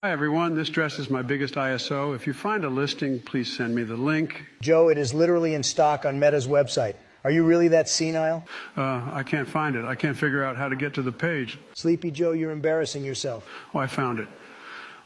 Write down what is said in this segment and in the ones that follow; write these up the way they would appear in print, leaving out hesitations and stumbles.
Hi, everyone. This dress is my biggest ISO. If you find a listing, please send me the link. Joe, it is literally in stock on Meta's website. Are you really that senile? I can't find it. I can't figure out how to get to the page. Sleepy Joe, you're embarrassing yourself. Oh, I found it.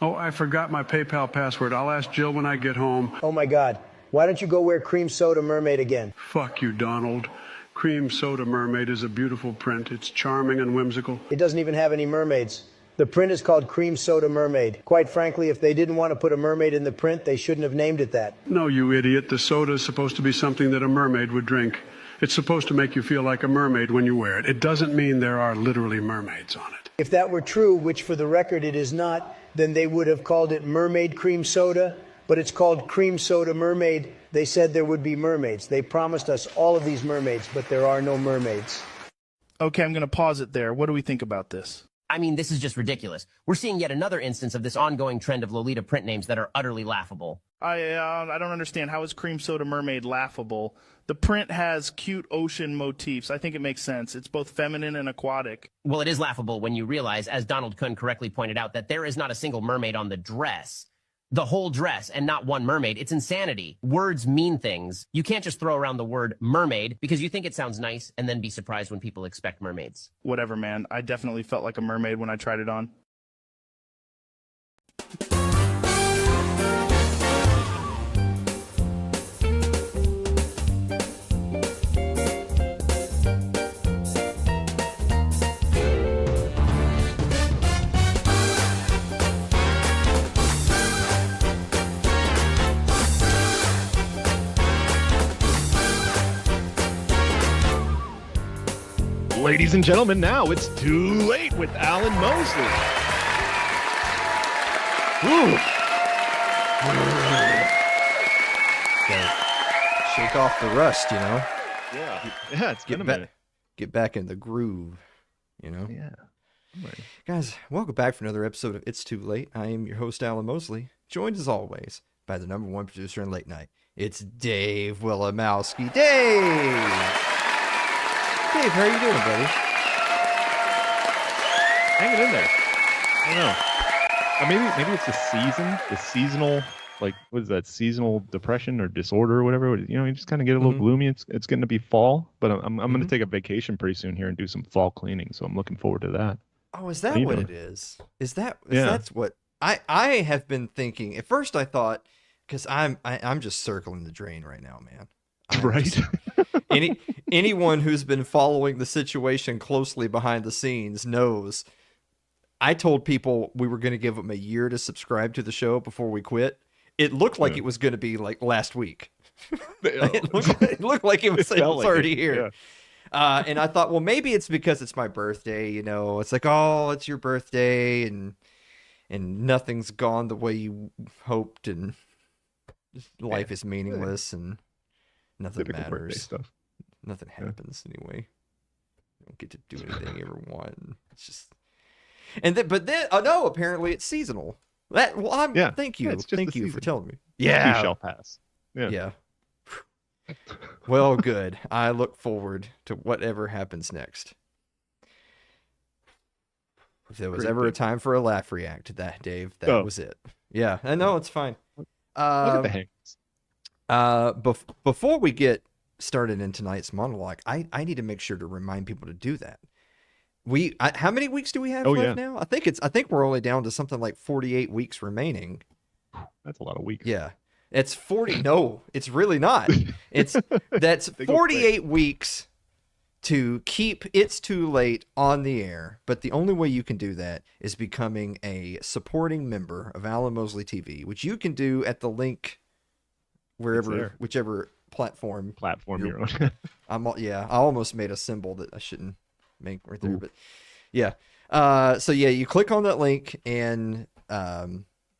Oh, I forgot my PayPal password. I'll ask Jill when I get home. Oh, my God. Why don't you go wear cream soda mermaid again? Fuck you, Donald. Cream Soda Mermaid is a beautiful print. It's charming and whimsical. It doesn't even have any mermaids. The print is called Cream Soda Mermaid. Quite frankly, if they didn't want to put a mermaid in the print, they shouldn't have named it that. No, you idiot. The soda is supposed to be something that a mermaid would drink. It's supposed to make you feel like a mermaid when you wear it. It doesn't mean there are literally mermaids on it. If that were true, which for the record it is not, then they would have called it Mermaid Cream Soda, but it's called Cream Soda Mermaid. They said there would be mermaids. They promised us all of these mermaids, but there are no mermaids. Okay, I'm going to pause it there. What do we think about this? I mean, this is just ridiculous. We're seeing yet another instance of this ongoing trend of Lolita print names that are utterly laughable. I don't understand. How is Cream Soda Mermaid laughable? The print has cute ocean motifs. I think it makes sense. It's both feminine and aquatic. Well, it is laughable when you realize, as Donald Kuhn correctly pointed out, that there is not a single mermaid on the dress. The whole dress and not one mermaid. It's insanity. Words mean things. You can't just throw around the word mermaid because you think it sounds nice and then be surprised when people expect mermaids. Whatever, man. I definitely felt like a mermaid when I tried it on. Ladies and gentlemen, now it's Too Late with Alan Mosley. Woo. Shake off the rust, you know? Yeah, it's been a minute. Get back in the groove, you know? Yeah. Right. Guys, welcome back for another episode of It's Too Late. I am your host, Alan Mosley, joined as always by the number one producer in late night. It's Dave Willimowski. Dave, how are you doing, buddy? Hanging in there. I don't know. Maybe it's the seasonal, like, what is that, seasonal depression or disorder or whatever. You know, you just kind of get a little gloomy. It's getting to be fall, but I'm going to take a vacation pretty soon here and do some fall cleaning, so I'm looking forward to that. Oh, is that what it is? That's what I have been thinking. At first I thought, because I'm just circling the drain right now, man. Right. Anyone who's been following the situation closely behind the scenes knows I told people we were going to give them a year to subscribe to the show before we quit. It looked like it was going to be like last week. It looked like it was already here. Yeah. And I thought, well, maybe it's because it's my birthday, you know. It's like, oh, it's your birthday, and nothing's gone the way you hoped, and life is meaningless, and nothing matters. Stuff. Nothing happens anyway. You don't get to do anything you ever want. It's just, but then, oh no, apparently it's seasonal. Thank you for telling me. Yeah, we shall pass. Yeah. Well, good. I look forward to whatever happens next. If there was ever a time for a laugh react, Dave, that was it. Yeah, I know, it's fine. Look at the hangs. Before we get started in tonight's monologue, I need to make sure to remind people to do that. How many weeks do we have left now? I think we're only down to something like 48 weeks remaining. That's a lot of weeks. Yeah. It's 40. No, it's really not. That's 48 weeks to keep It's Too Late on the air. But the only way you can do that is becoming a supporting member of Alan Mosley TV, which you can do at the link whichever platform you're on. I almost made a symbol that I shouldn't make right there, but yeah. So yeah, you click on that link, and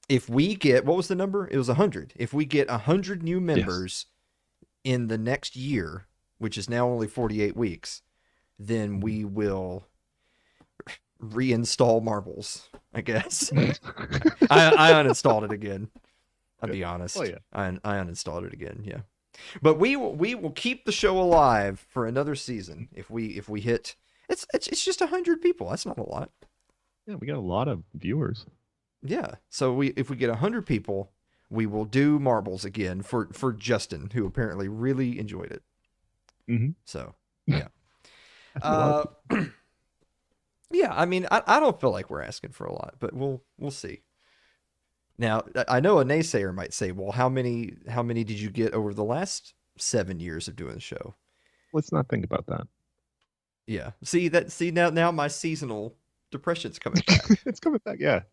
if we get, what was the number? It was 100. If we get 100 new members in the next year, which is now only 48 weeks, then we will reinstall marbles, I guess. I uninstalled it again. I'll be honest. Oh, yeah. I uninstalled it again. Yeah. But we will keep the show alive for another season if we hit, it's just 100 people. That's not a lot. Yeah, we got a lot of viewers. Yeah. So if we get 100 people, we will do marbles again for Justin, who apparently really enjoyed it. Mm-hmm. So yeah. Yeah. I mean, I don't feel like we're asking for a lot, but we'll see. Now, I know a naysayer might say, well, how many did you get over the last 7 years of doing the show? Let's not think about that. Yeah. See now my seasonal depression's coming back. It's coming back. Yeah.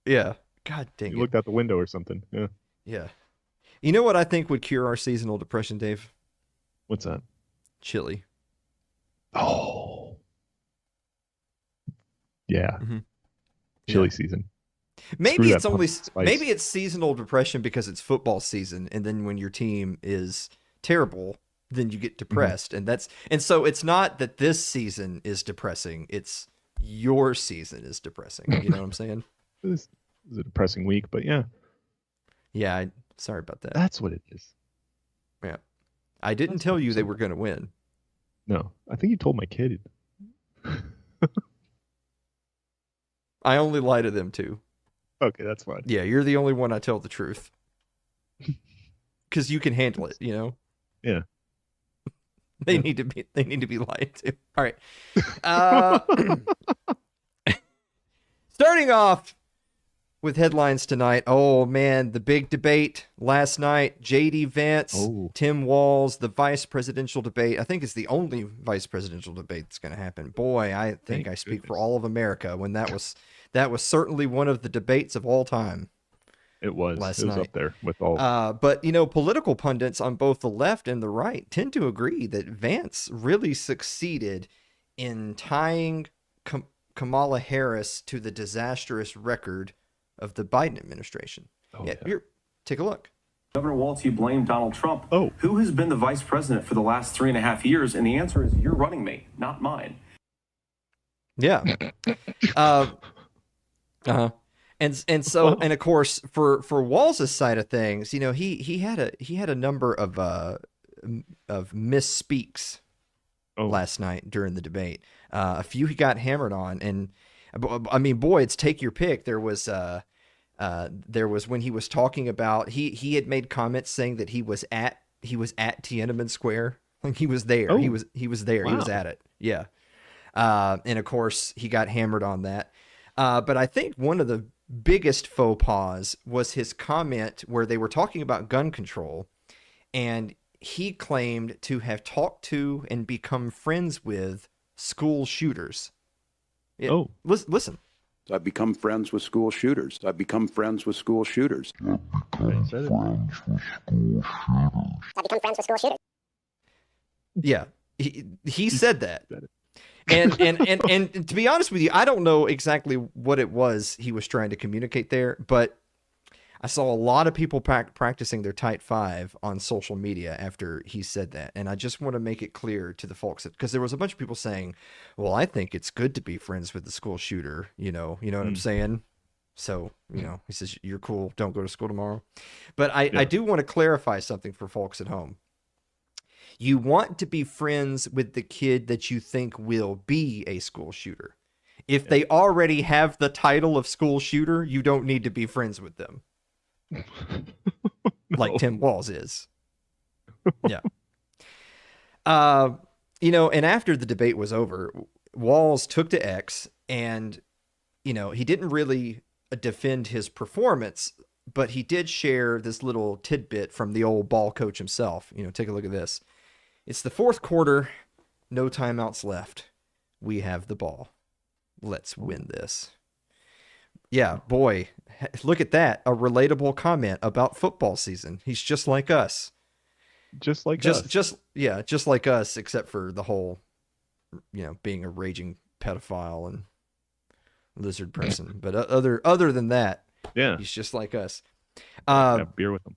Yeah. God dang it. You looked out the window or something. Yeah. Yeah. You know what I think would cure our seasonal depression, Dave? What's that? Chili. Oh. Yeah. Mm-hmm. Chili season. Maybe it's seasonal depression because it's football season, and then when your team is terrible, then you get depressed, and so it's not that this season is depressing; it's your season is depressing. You know what I'm saying? It was a depressing week, but yeah. Yeah, sorry about that. That's what it is. Yeah, I didn't tell you they were going to win. No, I think you told my kid. I only lie to them too. Okay, that's fine. Yeah, you're the only one I tell the truth. Because you can handle it, you know? Yeah. They need to be lied to. All right. Starting off with headlines tonight. Oh man, the big debate last night. JD Vance, Tim Walz, the vice presidential debate. I think it's the only vice presidential debate that's going to happen. Boy, I think I speak for all of America when that was certainly one of the debates of all time. It was last night. Up there with all. But you know, political pundits on both the left and the right tend to agree that Vance really succeeded in tying Kamala Harris to the disastrous record of the Biden administration. Here, take a look. Governor Walz, you blame Donald Trump. Oh. Who has been the vice president for the last 3.5 years? And the answer is your running mate, not mine. Yeah. And so and of course for Walz's side of things, you know, he had a number of misspeaks last night during the debate. A few he got hammered on, and I mean, boy, it's take your pick. There was when he was talking about he had made comments saying that he was at Tiananmen Square. Like he was there. Oh. He was there. Wow. He was at it. Yeah. And of course he got hammered on that. But I think one of the biggest faux pas was his comment where they were talking about gun control, and he claimed to have talked to and become friends with school shooters. Yeah, Oh. listen. I've become friends with school shooters. I've become friends with school shooters. Yeah, he said that. And to be honest with you, I don't know exactly what it was he was trying to communicate there, but I saw a lot of people practicing their tight five on social media after he said that. And I just want to make it clear to the folks because there was a bunch of people saying, well, I think it's good to be friends with the school shooter. You know what I'm saying? So, you know, he says, you're cool. Don't go to school tomorrow. But I do want to clarify something for folks at home. You want to be friends with the kid that you think will be a school shooter. If they already have the title of school shooter, you don't need to be friends with them. Like Tim Walz is. Yeah. You know, and after the debate was over, Walz took to X and, you know, he didn't really defend his performance, but he did share this little tidbit from the old ball coach himself. You know, take a look at this. It's the fourth quarter, no timeouts left. We have the ball. Let's win this. Yeah, boy, look at that. A relatable comment about football season. He's just like us. Just like us. Just like us, except for the whole, you know, being a raging pedophile and lizard person. But other than that, Yeah. he's just like us. Have beer with him.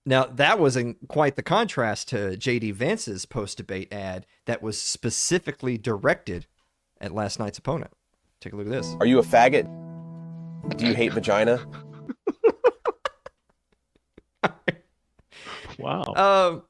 Now, that was in quite the contrast to J.D. Vance's post-debate ad that was specifically directed at last night's opponent. Take a look at this. Are you a faggot? Do you hate vagina? Wow.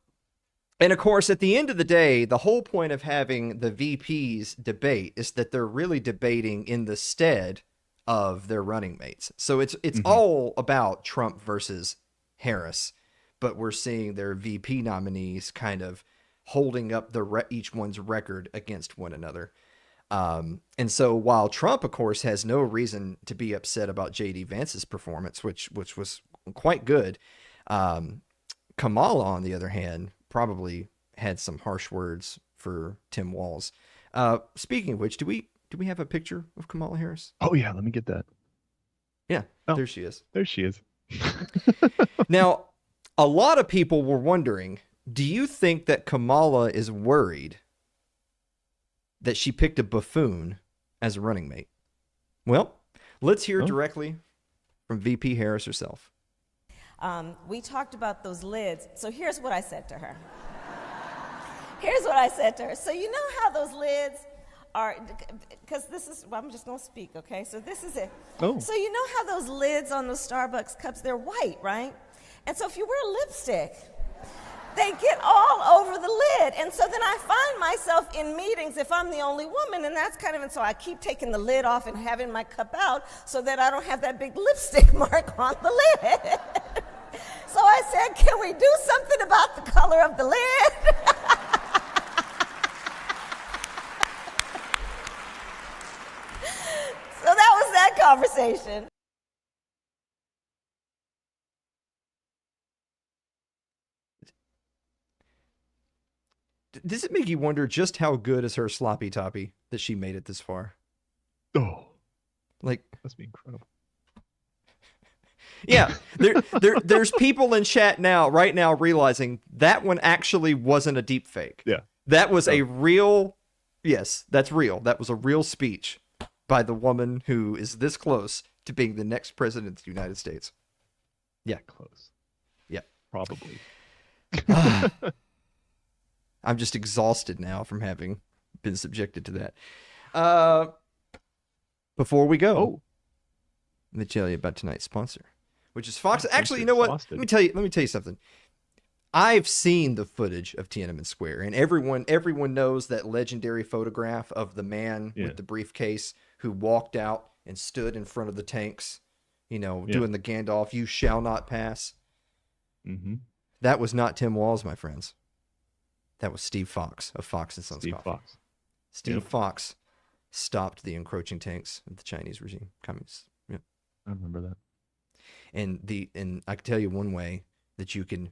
And of course, at the end of the day, the whole point of having the VPs debate is that they're really debating in the stead of their running mates. So it's all about Trump versus Harris, but we're seeing their VP nominees kind of holding up each one's record against one another. And so while Trump, of course, has no reason to be upset about J.D. Vance's performance, which was quite good, Kamala, on the other hand, probably had some harsh words for Tim Walz. Speaking of which, do we have a picture of Kamala Harris? Oh yeah, let me get that. Yeah, Oh. there she is. There she is. Now, a lot of people were wondering, do you think that Kamala is worried that she picked a buffoon as a running mate? Well, let's hear directly from VP Harris herself. We talked about those lids. So here's what I said to her. So you know how those lids are, because this is, well, I'm just going to speak, okay? So this is it. Oh. So you know how those lids on those Starbucks cups, they're white, right? And so if you wear lipstick, they get all over the lid. And so then I find myself in meetings if I'm the only woman, and that's kind of, and so I keep taking the lid off and having my cup out so that I don't have that big lipstick mark on the lid. So I said, can we do something about the color of the lid? So that was that conversation. Does it make you wonder just how good is her sloppy toppy that she made it this far? Oh, Like, must be incredible. yeah, there's people in chat right now realizing that one actually wasn't a deep fake. Yeah. That was a real Yes, that's real. That was a real speech by the woman who is this close to being the next president of the United States. Yeah. Close. Yeah. Probably. I'm just exhausted now from having been subjected to that. Before we go, let me tell you about tonight's sponsor, which is Fox. Actually, you know what? Let me tell you something. I've seen the footage of Tiananmen Square, and everyone knows that legendary photograph of the man with the briefcase who walked out and stood in front of the tanks, doing the Gandalf, "You shall not pass." Mm-hmm. That was not Tim Walz, my friends. That was Steve Fox of Fox and Sons Coffee. Steve Fox stopped the encroaching tanks of the Chinese regime, communists. Yeah. I remember that. And I can tell you one way that you can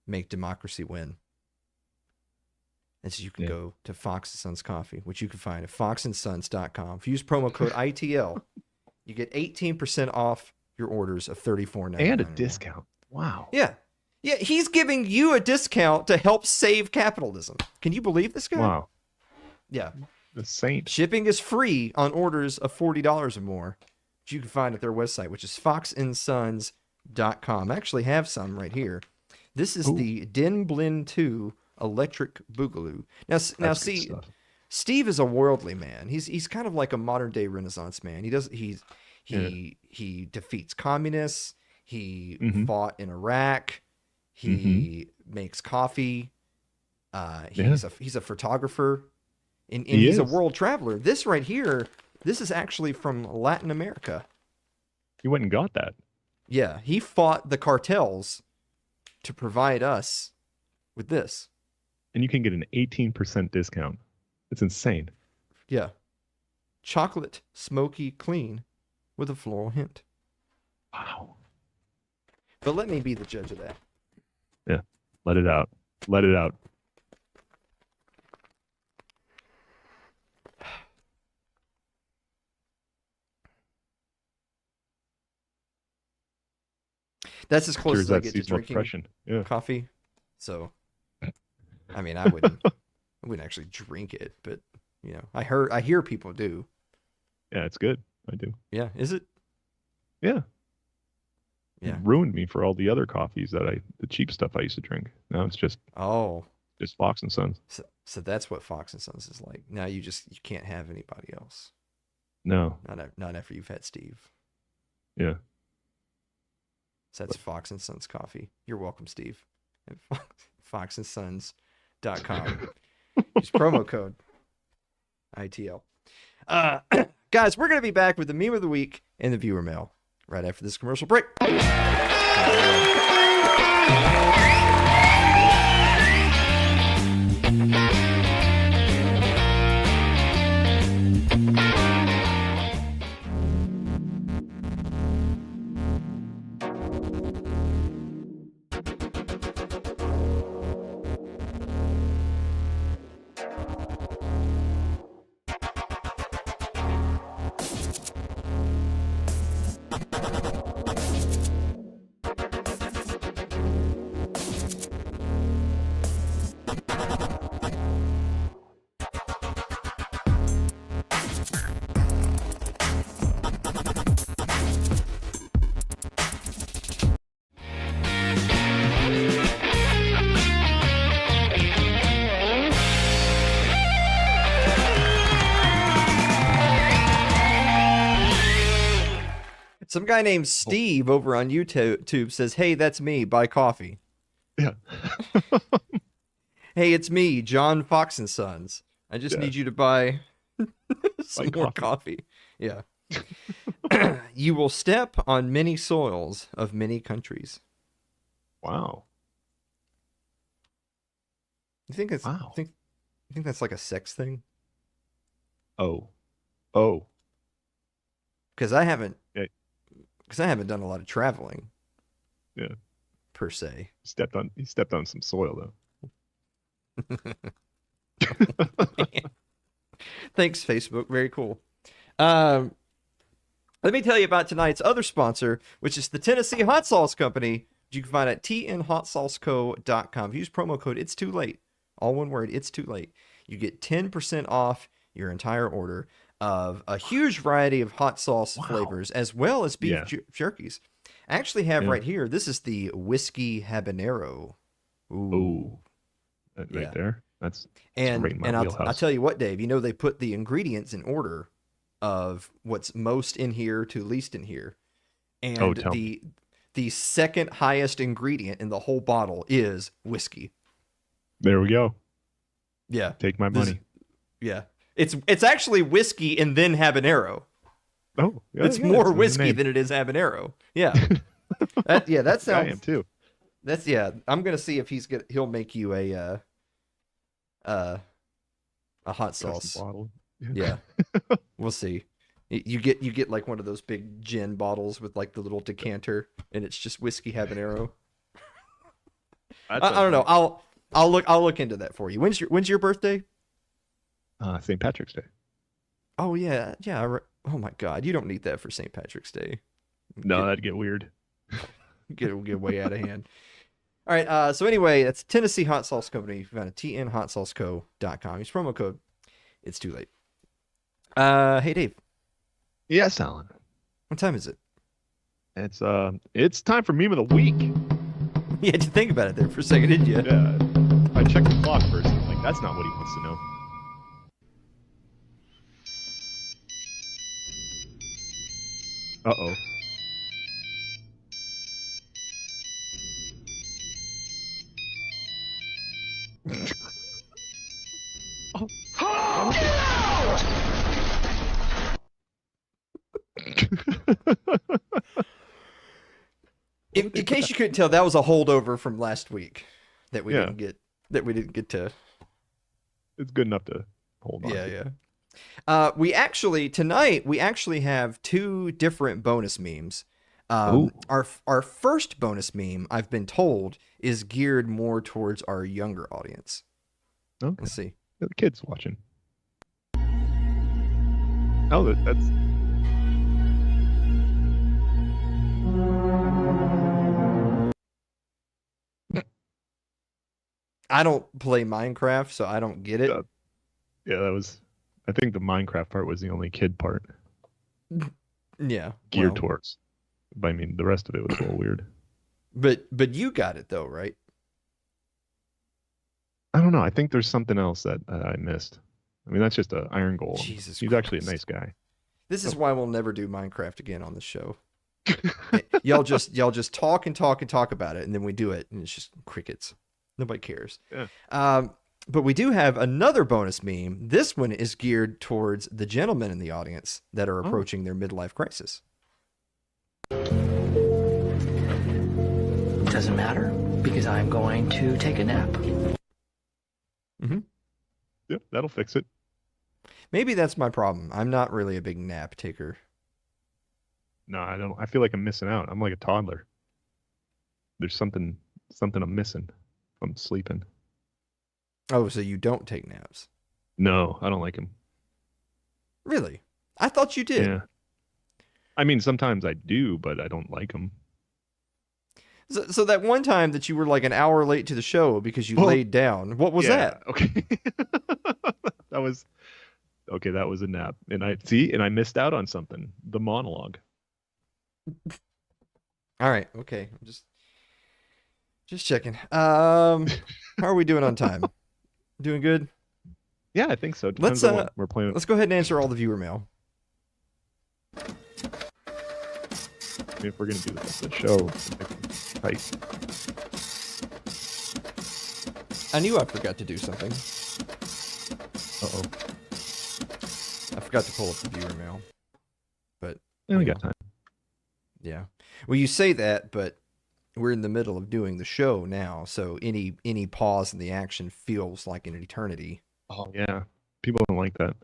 make democracy win. And so you can go to Fox and Sons Coffee, which you can find at foxandsons.com. If you use promo code ITL, you get 18% off your orders of $34.99. And a discount. Wow. Yeah. Yeah, he's giving you a discount to help save capitalism. Can you believe this guy? Wow. Yeah. The saint. Shipping is free on orders of $40 or more, which you can find at their website, which is foxandsons.com. I actually have some right here. This is the Den Blend 2 Electric Boogaloo. Now see, Steve is a worldly man. He's kind of like a modern day Renaissance man. He defeats communists. He fought in Iraq. He makes coffee. He's a photographer, and he's a world traveler. This right here, this is actually from Latin America. He went and got that. Yeah, he fought the cartels to provide us with this. And you can get an 18% discount. It's insane. Yeah. Chocolate, smoky, clean, with a floral hint. Wow. But let me be the judge of that. Yeah. Let it out. Let it out. That's as close as I get to drinking coffee. So, I mean, I wouldn't actually drink it, but I hear people do. Yeah, it's good. I do. Yeah, is it? Yeah. Yeah. It ruined me for all the other coffees the cheap stuff I used to drink. Now it's just Fox and Sons. So that's what Fox and Sons is like. Now you can't have anybody else. No. Not after you've had Steve. Yeah. So that's Fox and Sons Coffee. You're welcome, Steve. At foxandsons.com. Use promo code ITL. Guys, we're going to be back with the meme of the week and the viewer mail right after this commercial break. Some guy named Steve over on YouTube says, "Hey, that's me. Buy coffee." Yeah. Hey, it's me, John Fox and Sons. I just need you to buy some more coffee. Yeah. You will step on many soils of many countries. Wow. You think it's you think that's like a sex thing? Oh. Because I haven't done a lot of traveling. Yeah. Per se. He stepped on some soil though. Thanks, Facebook. Very cool. Let me tell you about tonight's other sponsor, which is the Tennessee Hot Sauce Company. You can find it at tnhotsauceco.com. Use promo code It's Too Late. All one word, It's Too Late. you get 10% off your entire order of a huge variety of hot sauce flavors, as well as beef jerkies. I actually have right here, this is the whiskey habanero. Ooh. Right there. That's and right in my and wheelhouse. I'll tell you what, Dave, they put the ingredients in order of what's most in here to least in here. And the second highest ingredient in the whole bottle is whiskey. There we go. Yeah. Take my money. It's actually whiskey and then habanero. Oh, yeah, it's more whiskey than it is habanero. Yeah. That sounds. I am too. That's I'm gonna see if he'll make you a hot sauce bottle. Yeah. We'll see. You get like one of those big gin bottles with like the little decanter, and it's just whiskey habanero. I don't know. I'll look into that for you. When's your birthday? St. Patrick's Day. Oh yeah. Oh my God, you don't need that for St. Patrick's Day. No, that'd get weird. Get way out of hand. All right. So anyway, that's Tennessee Hot Sauce Company. You found it tnhotsauceco.com. Use promo code. It's too late. Hey Dave. Yes, Alan. What time is it? It's time for meme of the week. You had to think about it there for a second, didn't you? Yeah. I checked the clock first. I'm like, that's not what he wants to know. Uh-oh. In case you couldn't tell, that was a holdover from last week that we didn't get to. It's good enough to hold on. Yeah. Tonight we actually have two different bonus memes. Our first bonus meme, I've been told, is geared more towards our younger audience. Okay. Let's see. The kids watching. Oh, that's. I don't play Minecraft, so I don't get it. Yeah, that was. I think the Minecraft part was the only kid part. Yeah. Geared towards. But I mean, the rest of it was a little weird. But you got it though, right? I don't know. I think there's something else that I missed. I mean, that's just an iron golem. Jesus He's Christ. actually a nice guy. This is why we'll never do Minecraft again on the show. y'all just talk and talk and talk about it, and then we do it, and it's just crickets. Nobody cares. Yeah. But we do have another bonus meme. This one is geared towards the gentlemen in the audience that are approaching their midlife crisis. Doesn't matter because I'm going to take a nap. Mm-hmm. Yep, that'll fix it. Maybe that's my problem. I'm not really a big nap taker. No, I don't. I feel like I'm missing out. I'm like a toddler. There's something I'm missing. I'm sleeping. Oh, so you don't take naps? No, I don't like them. Really? I thought you did. Yeah. I mean, sometimes I do, but I don't like them. So that one time that you were like an hour late to the show because you laid down, what was that? Okay. That was a nap. And I missed out on something. The monologue. All right. Okay. I'm just checking. How are we doing on time? Doing good? Yeah, I think so. Depends on what we're playing with. Let's go ahead and answer all the viewer mail. I mean, if we're gonna do the show, tight. I knew I forgot to do something. Uh-oh. I forgot to pull up the viewer mail. But we got time. Yeah. Well, you say that, but we're in the middle of doing the show now, so any pause in the action feels like an eternity. Oh yeah, people don't like that.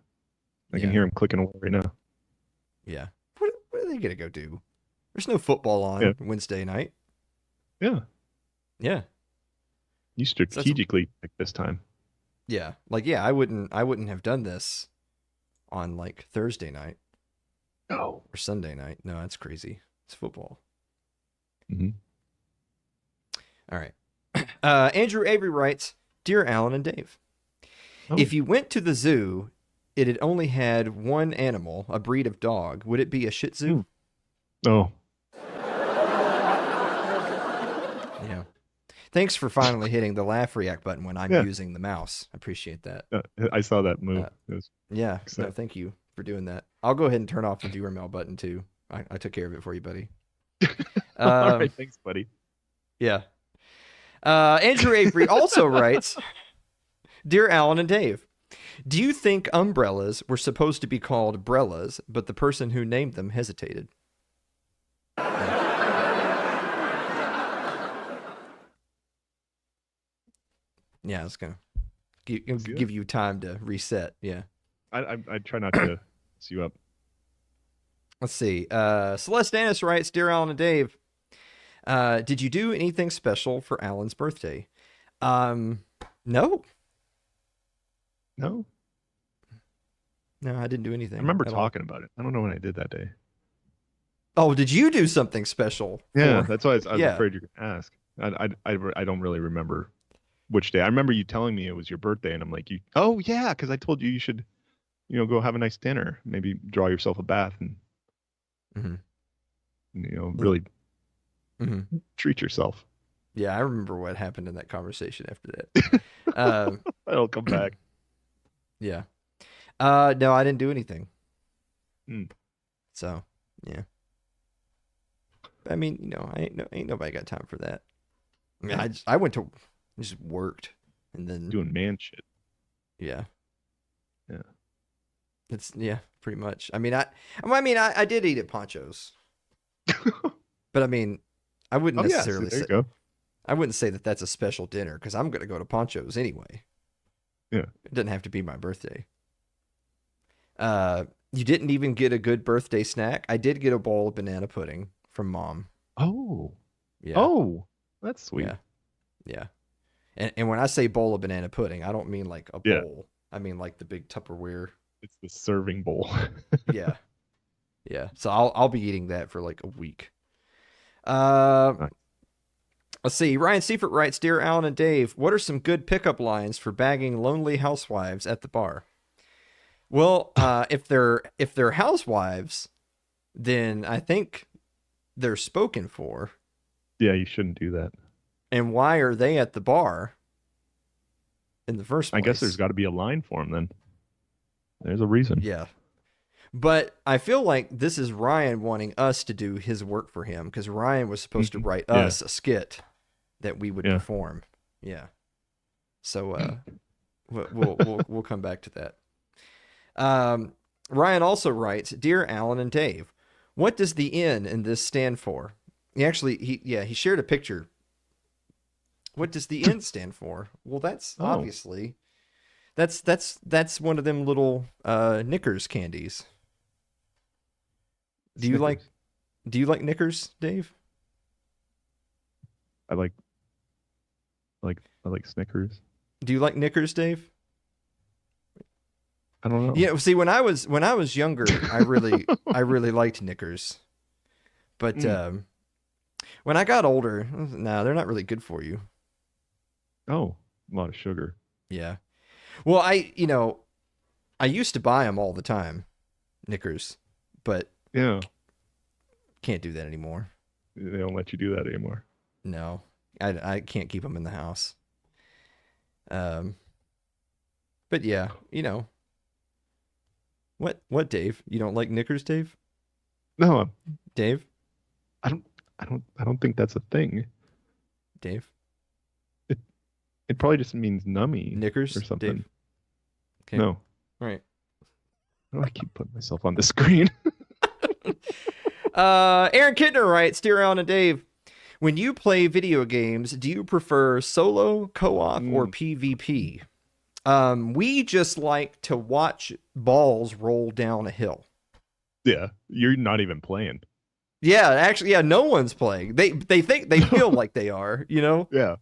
I can hear them clicking away right now. Yeah. What are they gonna go do? There's no football on Wednesday night. Yeah. Yeah. You strategically picked this time. Yeah. Like, yeah, I wouldn't have done this on like Thursday night. No. Or Sunday night. No, that's crazy. It's football. Mm-hmm. All right. Andrew Avery writes, Dear Alan and Dave, If you went to the zoo, it had only had one animal, a breed of dog. Would it be a Shih Tzu? Oh. Yeah. Thanks for finally hitting the laugh react button when I'm using the mouse. I appreciate that. I saw that move. No, thank you for doing that. I'll go ahead and turn off the viewer mail button too. I took care of it for you, buddy. All right, thanks, buddy. Yeah. Andrew Avery also writes, Dear Alan and Dave, do you think umbrellas were supposed to be called brellas, but the person who named them hesitated? Yeah, I was going to give you time to reset. Yeah. I try not to mess you up. Let's see. Celeste Annis writes, Dear Alan and Dave, did you do anything special for Alan's birthday? No. No? No, I didn't do anything. I remember talking about it. I don't know when I did that day. Oh, did you do something special? Yeah, that's why I was afraid you were going to ask. I don't really remember which day. I remember you telling me it was your birthday, and I'm like, oh, yeah, because I told you should, go have a nice dinner. Maybe draw yourself a bath and, really treat yourself. Yeah, I remember what happened in that conversation after that. That'll come back. Yeah. No, I didn't do anything. So, yeah. I mean, ain't nobody got time for that. I mean, I just worked and then doing man shit. Yeah. Yeah. It's pretty much. I mean, I did eat at Poncho's, but I mean, I wouldn't necessarily say. I wouldn't say that that's a special dinner because I'm going to go to Poncho's anyway. Yeah. It doesn't have to be my birthday. You didn't even get a good birthday snack. I did get a bowl of banana pudding from Mom. Oh. Yeah. Oh, that's sweet. Yeah. And when I say bowl of banana pudding, I don't mean like a bowl. I mean like the big Tupperware. It's the serving bowl. Yeah. Yeah. So I'll be eating that for like a week. Let's see. Ryan Seifert writes, Dear Alan and Dave, what are some good pickup lines for bagging lonely housewives at the bar? Well, if they're housewives, then I think they're spoken for. Yeah, you shouldn't do that. And why are they at the bar in the first place? I guess there's got to be a line for them then. There's a reason. Yeah. But I feel like this is Ryan wanting us to do his work for him because Ryan was supposed to write us a skit that we would perform. Yeah. So we'll come back to that. Ryan also writes, Dear Alan and Dave, what does the N in this stand for? He shared a picture. What does the N stand for? Well, that's obviously that's one of them little Knickers candies. Do you like Knickers, Dave? I like Snickers. Do you like Knickers, Dave? I don't know. Yeah, see, when I was younger, I really liked Knickers. But when I got older, no, they're not really good for you. Oh, a lot of sugar. Yeah. Well, I used to buy them all the time, Knickers, but can't do that anymore. They don't let you do that anymore. No, I can't keep them in the house. But yeah, what, Dave? You don't like Knickers, Dave? No, Dave. I don't think that's a thing. Dave. It probably just means nummy. Knickers or something. Dave. Okay. No. All right. Why do I keep putting myself on the screen? Aaron Kittner writes, Dear Alan and Dave, when you play video games, do you prefer solo, co-op, or PvP? We just like to watch balls roll down a hill. Yeah, you're not even playing. Yeah, actually, no one's playing. They feel like they are, Yeah.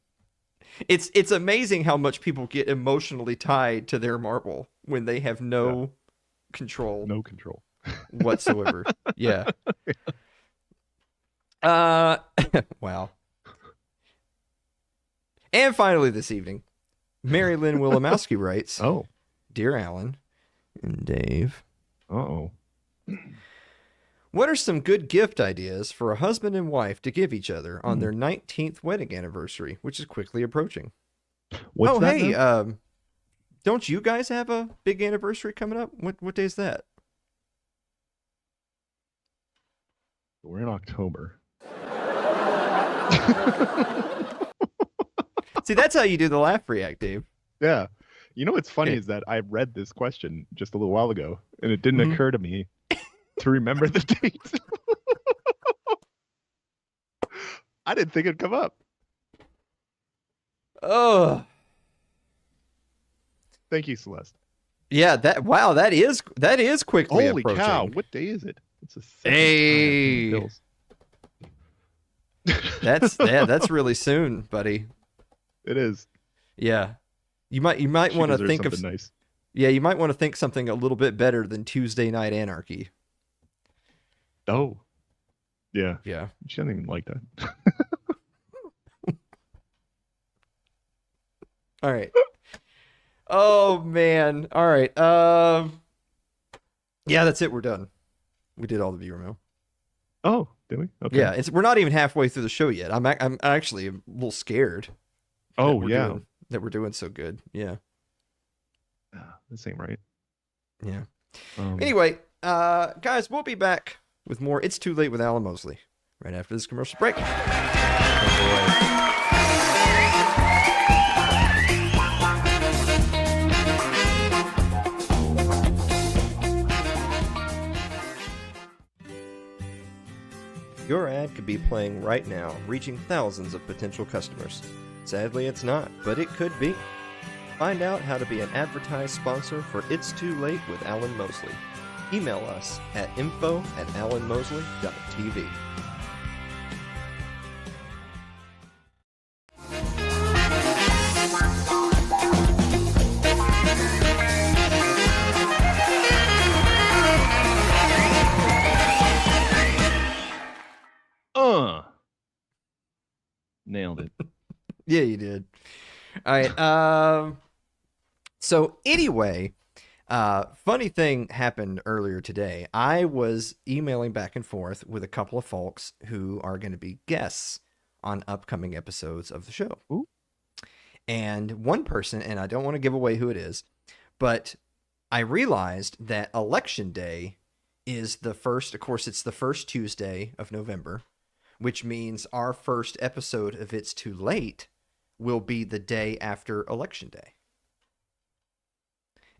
It's amazing how much people get emotionally tied to their marble when they have no control. No control. Whatsoever. Yeah. Wow. And finally this evening, Mary Lynn Wilimowski writes, Dear Alan and Dave. Uh-oh. What are some good gift ideas for a husband and wife to give each other on their 19th wedding anniversary, which is quickly approaching? What's that hey, now? don't you guys have a big anniversary coming up? What day is that? We're in October. See, that's how you do the laugh react, Dave. Yeah. You know what's funny Okay. is that I read this question just a little while ago, and it didn't occur to me to remember the date. I didn't think it'd come up. Oh. Thank you, Celeste. Yeah, that is quickly Holy approaching. cow, what day is it? It's a Hey. That's really soon, buddy. It is. Yeah. You might She want to deserves think of something nice. Yeah, you might want to think something a little bit better than Tuesday Night Anarchy. Oh. Yeah. Yeah. She doesn't even like that. All right. Oh man. All right. Yeah, that's it. We're done. We did all the viewer mail. Oh, did we? Okay. Yeah, we're not even halfway through the show yet. I'm actually a little scared. Oh, yeah. That we're doing so good. Yeah. This ain't right. Yeah. Anyway, guys, we'll be back with more It's Too Late with Alan Mosley right after this commercial break. Your ad could be playing right now, reaching thousands of potential customers. Sadly, it's not, but it could be. Find out how to be an advertised sponsor for It's Too Late with Alan Mosley. Email us at info@alanmosley.tv. Nailed it. Yeah, you did. All right. So anyway, funny thing happened earlier today. I was emailing back and forth with a couple of folks who are going to be guests on upcoming episodes of the show. Ooh. And one person, and I don't want to give away who it is, but I realized that Election Day is the first, of course, it's the first Tuesday of November, which means our first episode of It's Too Late will be the day after Election Day.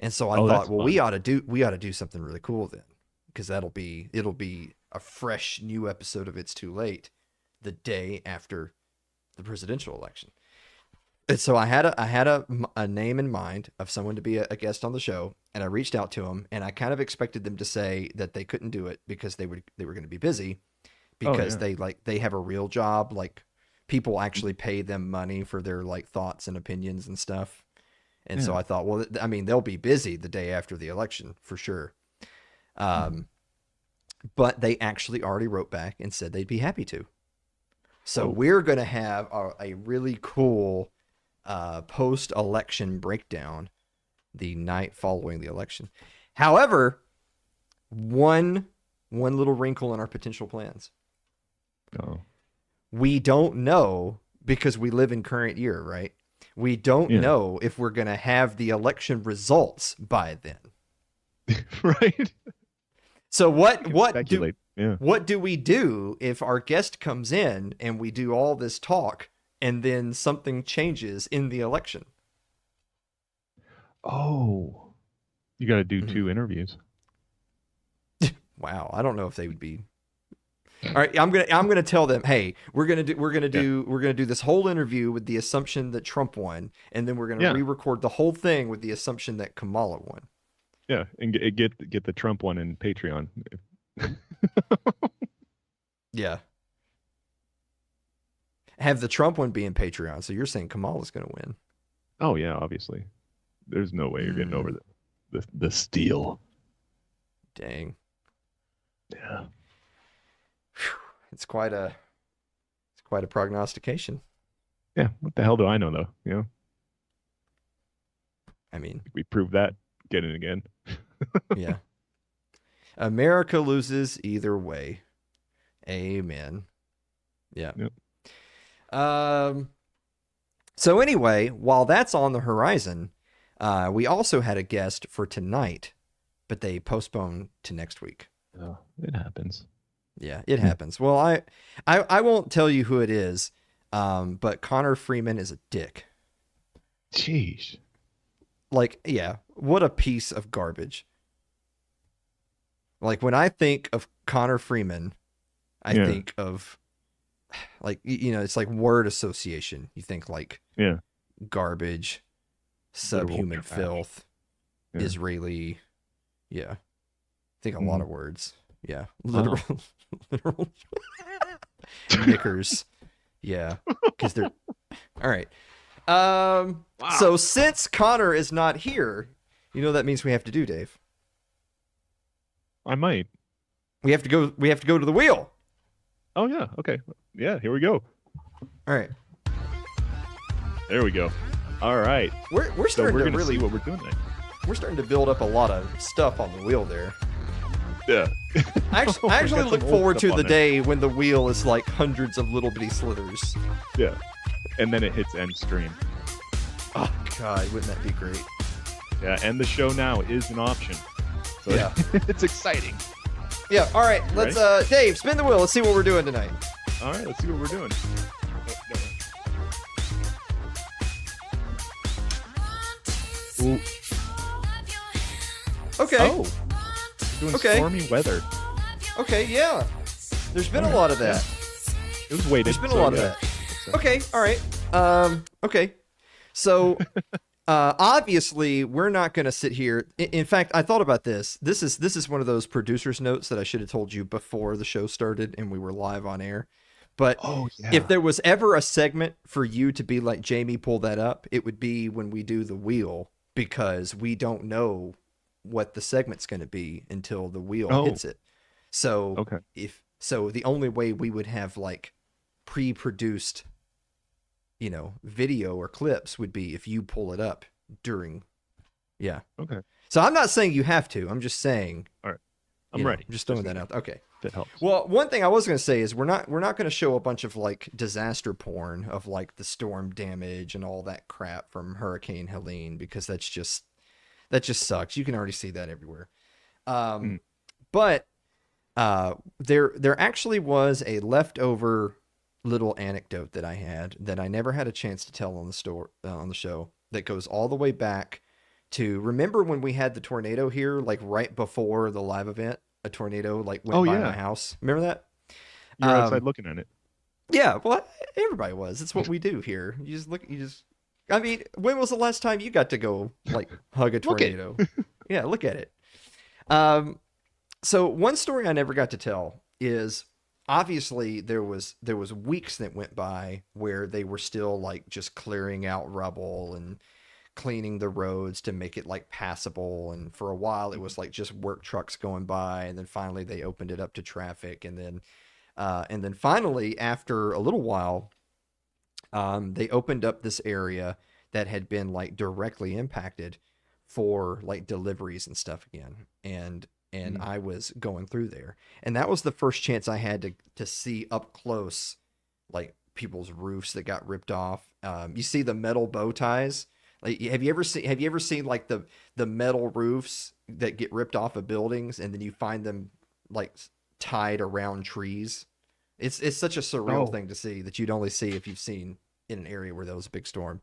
And so I thought, well, we ought to do something really cool then, because it'll be a fresh new episode of It's Too Late the day after the presidential election. And so I had a name in mind of someone to be a guest on the show, and I reached out to them, and I kind of expected them to say that they couldn't do it because they were going to be busy, because they have a real job, like people actually pay them money for their like thoughts and opinions and stuff. And so I thought, well, I mean, they'll be busy the day after the election for sure. But they actually already wrote back and said they'd be happy to. So we're going to have a really cool post-election breakdown the night following the election. However, one little wrinkle in our potential plans. Oh. We don't know, because we live in current year, right? We don't know if we're going to have the election results by then. Right. So what do we do if our guest comes in and we do all this talk and then something changes in the election? Oh, you got to do 2 interviews. Wow, I don't know if they would be. All right, I'm gonna tell them, hey, we're gonna do this whole interview with the assumption that Trump won, and then we're gonna re-record the whole thing with the assumption that Kamala won. Yeah, and get the Trump one in Patreon. Yeah. Have the Trump one be in Patreon. So you're saying Kamala's gonna win? Oh yeah, obviously. There's no way you're getting over the steal. Dang. Yeah. It's quite a prognostication. Yeah. What the hell do I know though? You know. I mean, we proved that get in again. Yeah. America loses either way. Amen. Yeah. Yep. So anyway, while that's on the horizon, we also had a guest for tonight, but they postponed to next week. Oh, it happens. Yeah, it happens. Well, I won't tell you who it is, but Connor Freeman is a dick. Jeez. Like, yeah, what a piece of garbage. Like, when I think of Connor Freeman, I think of, like, it's like word association. You think, like, garbage, subhuman filth, Israeli. Yeah. I think a lot of words. Yeah. Literal. Literal. Knickers. Yeah. Because they're. All right. So since Connor is not here, you know what that means we have to do, Dave? I might. We have to go to the wheel. Oh yeah, okay. Yeah, here we go. All right. There we go. All right. We're so starting we're to gonna really see what we're doing next. We're starting to build up a lot of stuff on the wheel there. Yeah. I actually got look some old forward stuff to on the there. day when the wheel is like hundreds of little bitty slithers. Yeah. And then it hits end stream. Oh God, wouldn't that be great? Yeah, and the show now is an option. So Yeah. it's exciting. Yeah, all right. Let's Dave, spin the wheel. Let's see what we're doing tonight. All right, let's see what we're doing. Ooh. Okay. Oh. We're doing Okay. stormy weather. Okay, yeah. There's been a lot of that. It was weighted. There's been a lot of that. Okay, all right. Okay. So, obviously, we're not going to sit here. In fact, I thought about this. This is one of those producer's notes that I should have told you before the show started and we were live on air. But if there was ever a segment for you to be like, Jamie, pull that up, it would be when we do the wheel, because we don't know what the segment's going to be until the wheel hits it. So the only way we would have like pre-produced, video or clips would be if you pull it up during. Yeah. Okay. So I'm not saying you have to. I'm just saying. All right. I'm ready. Just throwing that out. Okay. That helps. Well, one thing I was going to say is we're not going to show a bunch of like disaster porn of like the storm damage and all that crap from Hurricane Helene, because that just sucks. You can already see that everywhere. But there actually was a leftover little anecdote that I had that I never had a chance to tell on the show that goes all the way back to, remember when we had the tornado here, like right before the live event, a tornado like went by my house. Remember that? You're outside looking at it. Yeah, well, everybody was. It's what we do here. I mean, when was the last time you got to go like hug a tornado? Yeah, look at it. So one story I never got to tell is, obviously there was weeks that went by where they were still like just clearing out rubble and cleaning the roads to make it like passable, and for a while it was like just work trucks going by, and then finally they opened it up to traffic, and then finally after a little while they opened up this area that had been like directly impacted for like deliveries and stuff again, and I was going through there, and that was the first chance I had to see up close like people's roofs that got ripped off. You see the metal bow ties. Like, have you ever seen like the metal roofs that get ripped off of buildings, and then you find them like tied around trees? It's such a surreal thing to see that you'd only see if you've seen in an area where there was a big storm.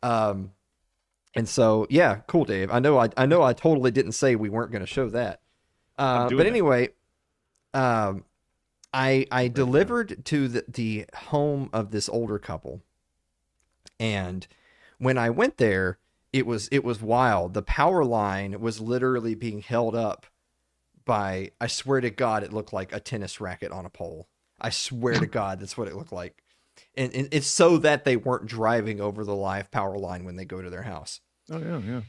And so, yeah, cool, Dave. I know I totally didn't say we weren't going to show that. But anyway, I delivered to the home of this older couple, and when I went there, it was wild. The power line was literally being held up by, I swear to God, it looked like a tennis racket on a pole. I swear to God, that's what it looked like. And it's so that they weren't driving over the live power line when they go to their house. Oh yeah, yeah.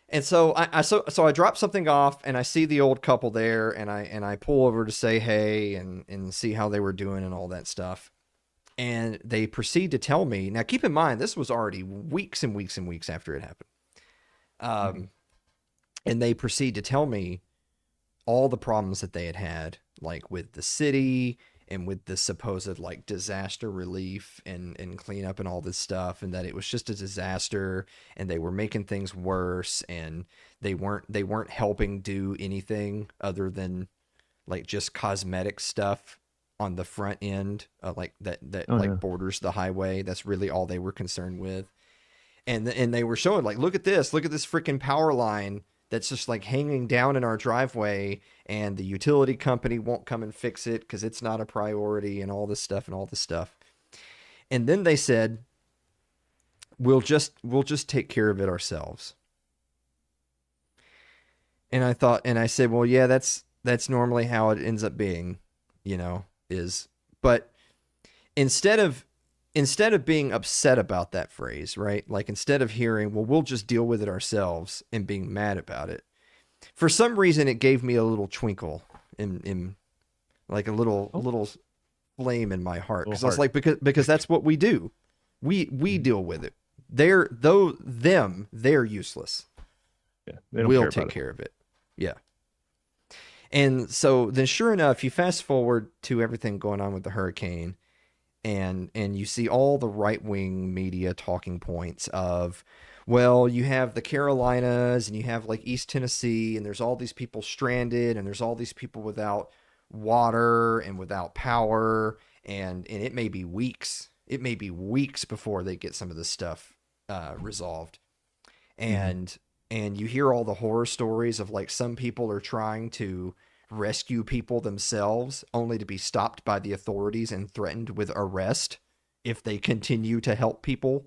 And so I dropped something off, and I see the old couple there, and I pull over to say hey and see how they were doing and all that stuff. And they proceed to tell me, now keep in mind, this was already weeks and weeks and weeks after it happened. And they proceed to tell me all the problems that they had, like with the city and with the supposed like disaster relief and cleanup and all this stuff, and that it was just a disaster and they were making things worse, and they weren't helping do anything other than like just cosmetic stuff on the front end, like that borders the highway. That's really all they were concerned with. And they were showing like, look at this freaking power line that's just like hanging down in our driveway, and the utility company won't come and fix it because it's not a priority, and all this stuff. And then they said, we'll just take care of it ourselves. And I said, well, yeah, that's normally how it ends up being, but instead of being upset about that phrase, right? Like instead of hearing, well, we'll just deal with it ourselves, and being mad about it, for some reason, it gave me a little twinkle in like a little flame in my heart. Cause I was like, because that's what we do. We deal with it. They're useless. Yeah. We'll take care of it. Yeah. And so then sure enough, you fast forward to everything going on with the hurricane, and you see all the right-wing media talking points of, well, you have the Carolinas and you have like East Tennessee, and there's all these people stranded, and there's all these people without water and without power, and it may be weeks. It may be weeks before they get some of this stuff resolved. And you hear all the horror stories of like some people are trying to rescue people themselves, only to be stopped by the authorities and threatened with arrest if they continue to help people.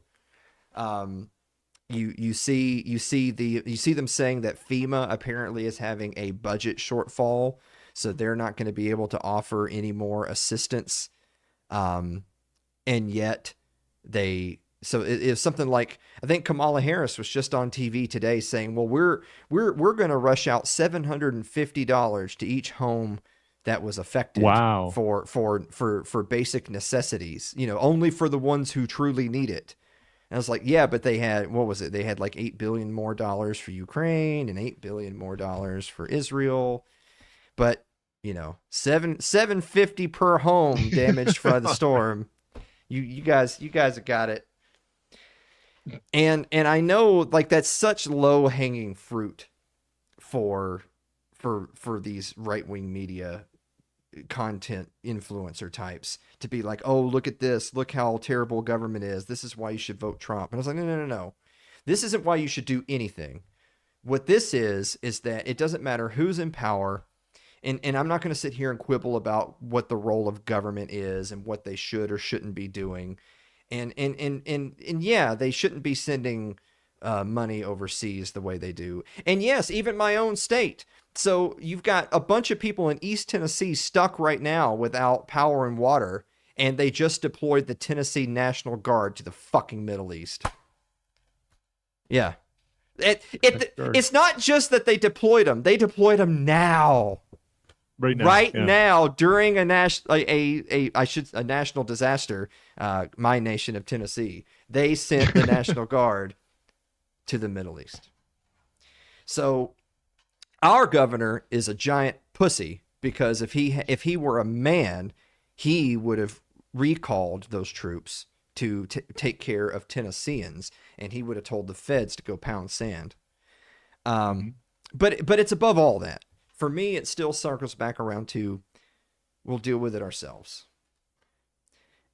You see them saying that FEMA apparently is having a budget shortfall, so they're not going to be able to offer any more assistance. And yet so it's something like, I think Kamala Harris was just on TV today saying, well, we're going to rush out $750 to each home that was affected. Wow. For basic necessities, only for the ones who truly need it. And I was like, yeah, but they had, what was it? They had like $8 billion more for Ukraine and $8 billion more for Israel. But, $750 per home damaged by the storm. You guys have got it. And I know like that's such low hanging fruit for these right-wing media content influencer types to be like, oh, look at this, look how terrible government is, this is why you should vote Trump. And I was like, no, this isn't why you should do anything. What this is that it doesn't matter who's in power, and I'm not going to sit here and quibble about what the role of government is and what they should or shouldn't be doing, and yeah, they shouldn't be sending money overseas the way they do. And yes, even my own state. So you've got a bunch of people in East Tennessee stuck right now without power and water, and they just deployed the Tennessee National Guard to the fucking Middle East. Yeah. It's not just that they deployed them. They deployed them now. Right now, during a national disaster, my nation of Tennessee, they sent the National Guard to the Middle East. So our governor is a giant pussy, because if he were a man, he would have recalled those troops to take care of Tennesseans, and he would have told the feds to go pound sand. But it's above all that. For me, it still circles back around to, we'll deal with it ourselves.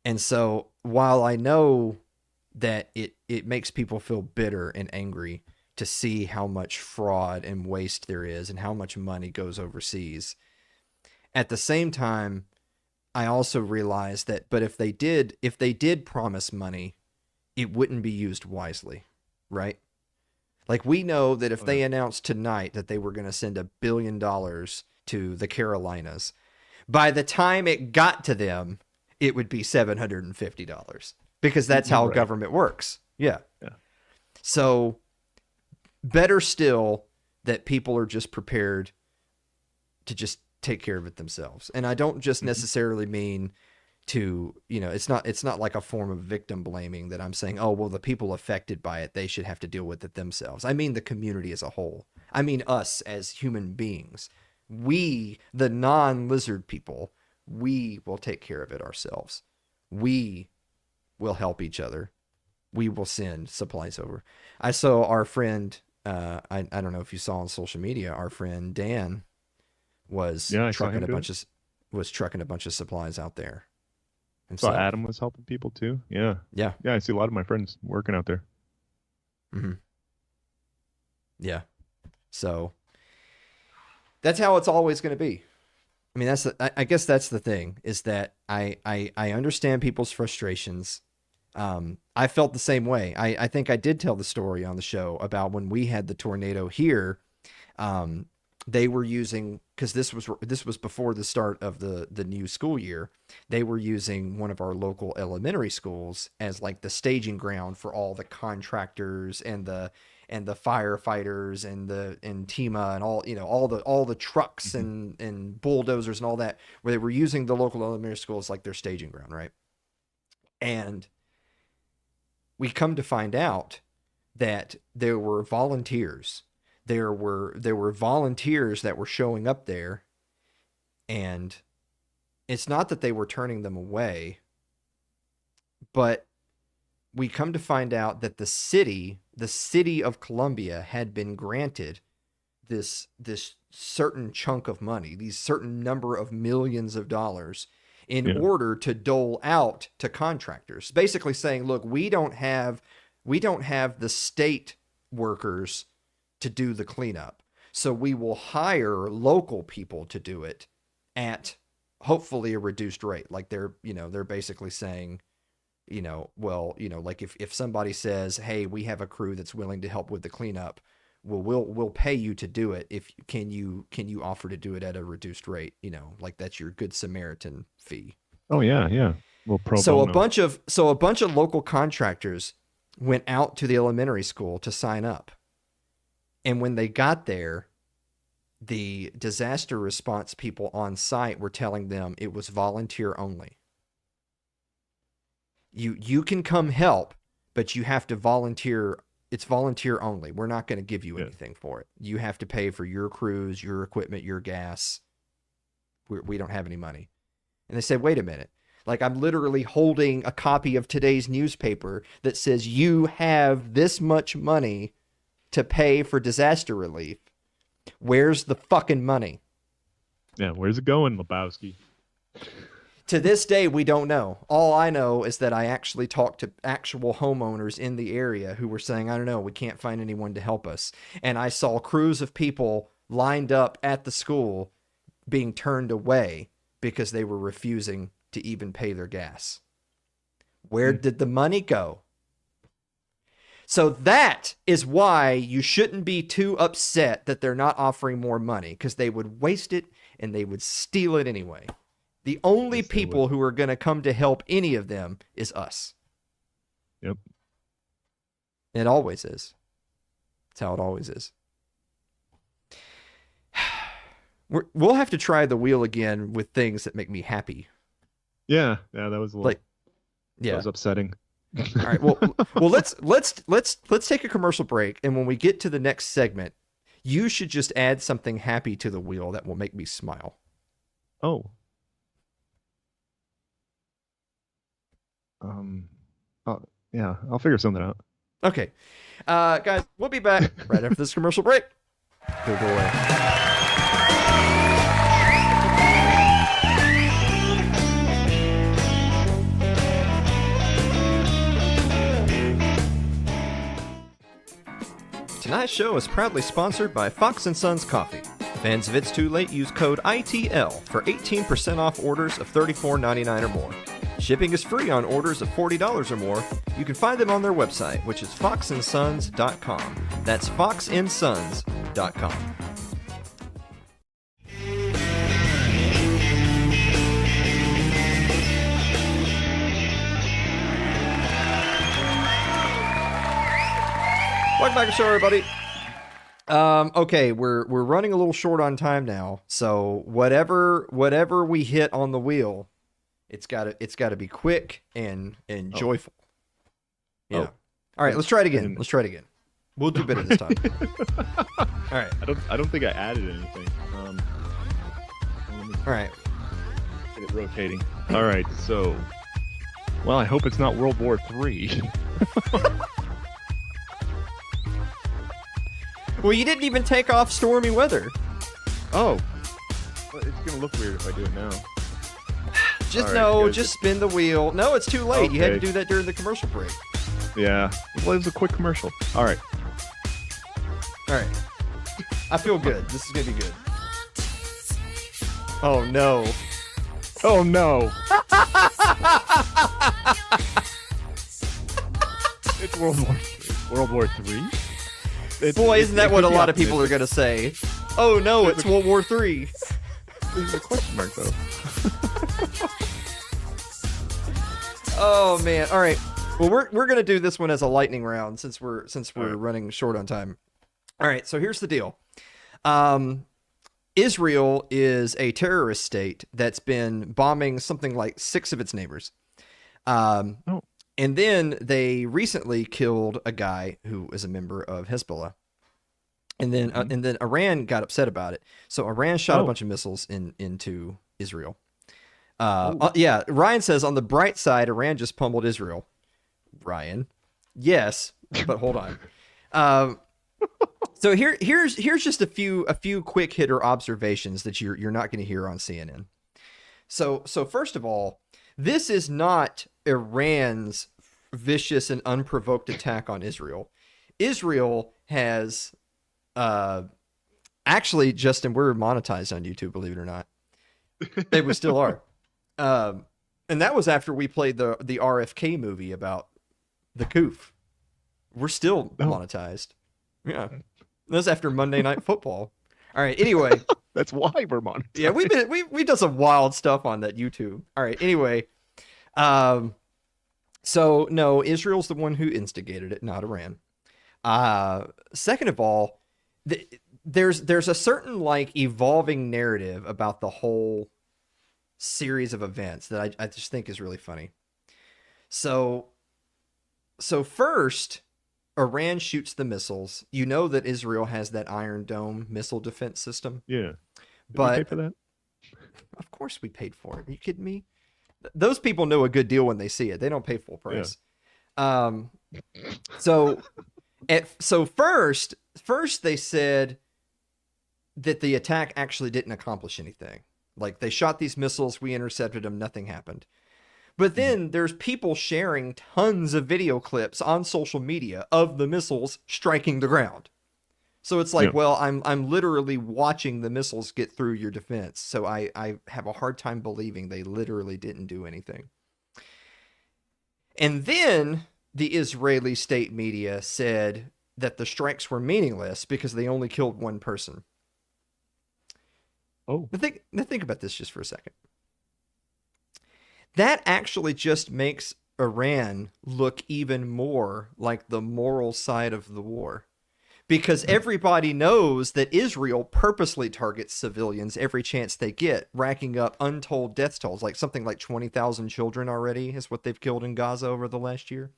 And so while I know that it makes people feel bitter and angry to see how much fraud and waste there is and how much money goes overseas, at the same time, I also realize that, but if they did promise money, it wouldn't be used wisely, right? Like, we know that if they announced tonight that they were going to send $1 billion to the Carolinas, by the time it got to them, it would be $750, because that's how government works. Yeah. So better still that people are just prepared to just take care of it themselves. And I don't just necessarily mean to, it's not like a form of victim blaming that I'm saying, oh, well, the people affected by it, they should have to deal with it themselves. I mean the community as a whole. I mean us as human beings. We, the non-lizard people, we will take care of it ourselves. We will help each other. We will send supplies over. I saw our friend, I don't know if you saw on social media, our friend Dan was trucking a bunch of supplies out there. And so Adam was helping people too. Yeah. I see a lot of my friends working out there. Yeah. So that's how it's always going to be. I mean, I guess that's the thing, is that I understand people's frustrations. I felt the same way. I think I did tell the story on the show about when we had the tornado here. They were using, because this was before the start of the new school year, they were using one of our local elementary schools as like the staging ground for all the contractors and the firefighters and TEMA and all the trucks and bulldozers and all that, where they were using the local elementary school as like their staging ground, right? And we come to find out that there were volunteers. There were volunteers that were showing up there, and it's not that they were turning them away, but we come to find out that the city of Columbia had been granted this certain chunk of money, these certain number of millions of dollars, in order to dole out to contractors, basically saying, look, we don't have the state workers to do the cleanup, so we will hire local people to do it at hopefully a reduced rate. Like they're basically saying, like if somebody says, hey, we have a crew that's willing to help with the cleanup, we'll pay you to do it. Can you offer to do it at a reduced rate? Like that's your Good Samaritan fee. Oh yeah. Well, so a bunch of local contractors went out to the elementary school to sign up. And when they got there, the disaster response people on site were telling them it was volunteer only. You can come help, but you have to volunteer. It's volunteer only. We're not going to give you anything for it. You have to pay for your crews, your equipment, your gas. We don't have any money. And they said, wait a minute. Like, I'm literally holding a copy of today's newspaper that says you have this much money to pay for disaster relief. Where's the fucking money? Yeah, where's it going, Lebowski? To this day, we don't know. All I know is that I actually talked to actual homeowners in the area who were saying, I don't know, we can't find anyone to help us. And I saw crews of people lined up at the school being turned away because they were refusing to even pay their gas. Where did the money go? So that is why you shouldn't be too upset that they're not offering more money, because they would waste it and they would steal it anyway. The only people who are going to come to help any of them is us. Yep. It always is. That's how it always is. We'll have to try the wheel again with things that make me happy. Yeah, that was a little, that was upsetting. All right. Well, let's take a commercial break, and when we get to the next segment, you should just add something happy to the wheel that will make me smile. Oh. Yeah, I'll figure something out. Okay. Guys, we'll be back right after this commercial break. Don't go away. Tonight's show is proudly sponsored by Fox & Sons Coffee. Fans of It's Too Late use code ITL for 18% off orders of $34.99 or more. Shipping is free on orders of $40 or more. You can find them on their website, which is foxandsons.com. That's foxandsons.com. Welcome back to the show, everybody. Okay, we're running a little short on time now, so whatever we hit on the wheel, it's gotta be quick and joyful. Yeah. All right, let's try it again. We'll do better this time. All right. I don't think I added anything. All right. Get it rotating. All right. So, well, I hope it's not World War III. Well, you didn't even take off stormy weather. Oh. Well, it's gonna look weird if I do it now. Just spin the wheel. No, it's too late. You had to do that during the commercial break. Yeah. Well, it was a quick commercial. All right. I feel good. This is gonna be good. Oh no. Oh no. It's World War III. Boy, isn't that what a lot of people are gonna say? Oh no, it's World War III. There's a question mark though. Oh man. All right. Well, we're gonna do this one as a lightning round since we're running short on time. All right. So here's the deal. Israel is a terrorist state that's been bombing something like 6 of its neighbors. And then they recently killed a guy who is a member of Hezbollah. And then Iran got upset about it. So Iran shot a bunch of missiles into Israel. Yeah, Ryan says on the bright side, Iran just pummeled Israel. Ryan, yes, but hold on. So here's just a few quick hitter observations that you're not going to hear on CNN. So first of all, this is not Iran's vicious and unprovoked attack on Israel. Israel has actually, Justin, we're monetized on YouTube, believe it or not. We still are. And that was after we played the RFK movie about the Koof. We're still monetized. Yeah. That's after Monday Night Football. All right. Anyway, that's why we're monetized. Yeah, we've done some wild stuff on that YouTube. All right. Anyway, so no, Israel's the one who instigated it, not Iran. Second of all, there's a certain like evolving narrative about the whole series of events that I just think is really funny. So first, Iran shoots the missiles. You know that Israel has that Iron Dome missile defense system. Yeah. But we pay for that? Of course we paid for it. Are you kidding me? Those people know a good deal when they see it. They don't pay full price. Yeah. So first they said that the attack actually didn't accomplish anything. Like they shot these missiles, we intercepted them, nothing happened. But then there's people sharing tons of video clips on social media of the missiles striking the ground. So it's like, well, I'm literally watching the missiles get through your defense. So I have a hard time believing they literally didn't do anything. And then the Israeli state media said that the strikes were meaningless because they only killed one person. Oh. Now think about this just for a second. That actually just makes Iran look even more like the moral side of the war. Because everybody knows that Israel purposely targets civilians every chance they get, racking up untold death tolls, like something like 20,000 children already is what they've killed in Gaza over the last year.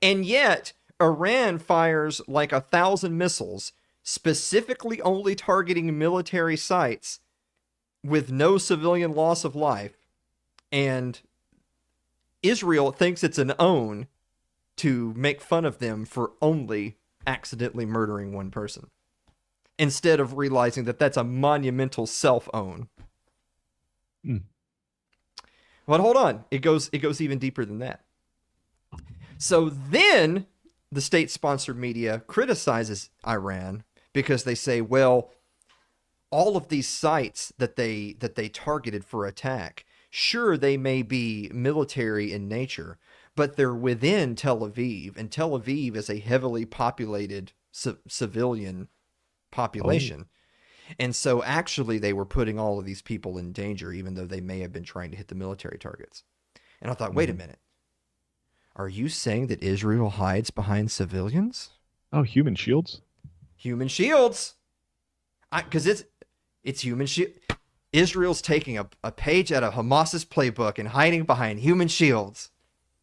And yet, Iran fires like 1,000 missiles, specifically only targeting military sites with no civilian loss of life. And Israel thinks it's an own to make fun of them for only accidentally murdering one person, instead of realizing that that's a monumental self-own. But hold on, it goes even deeper than that. So then the state-sponsored media criticizes Iran because they say, well, all of these sites that they targeted for attack, sure, they may be military in nature, but they're within Tel Aviv, and Tel Aviv is a heavily populated civilian population. Oh. And so actually they were putting all of these people in danger, even though they may have been trying to hit the military targets. And I thought, wait a minute. Are you saying that Israel hides behind civilians? Oh, human shields? Human shields! Because it's human shield. Israel's taking a page out of Hamas's playbook and hiding behind human shields.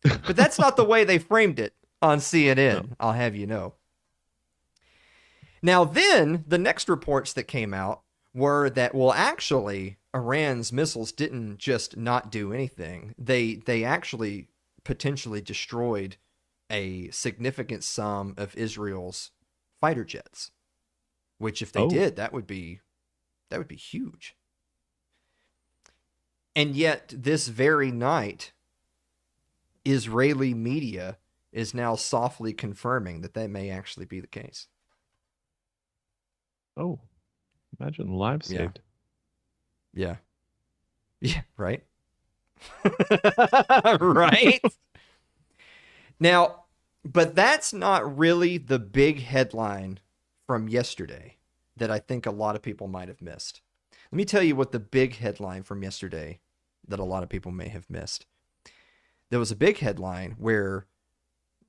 But that's not the way they framed it on CNN, no. I'll have you know. Now, then the next reports that came out were that, well, actually, Iran's missiles didn't just not do anything. They actually potentially destroyed a significant sum of Israel's fighter jets, which if they did, that would be huge. And yet this very night, Israeli media is now softly confirming that may actually be the case. Oh, imagine lives saved. Yeah. Yeah, right? Right? Now, but that's not really the big headline from yesterday that I think a lot of people might have missed. Let me tell you what the big headline from yesterday that a lot of people may have missed. There was a big headline where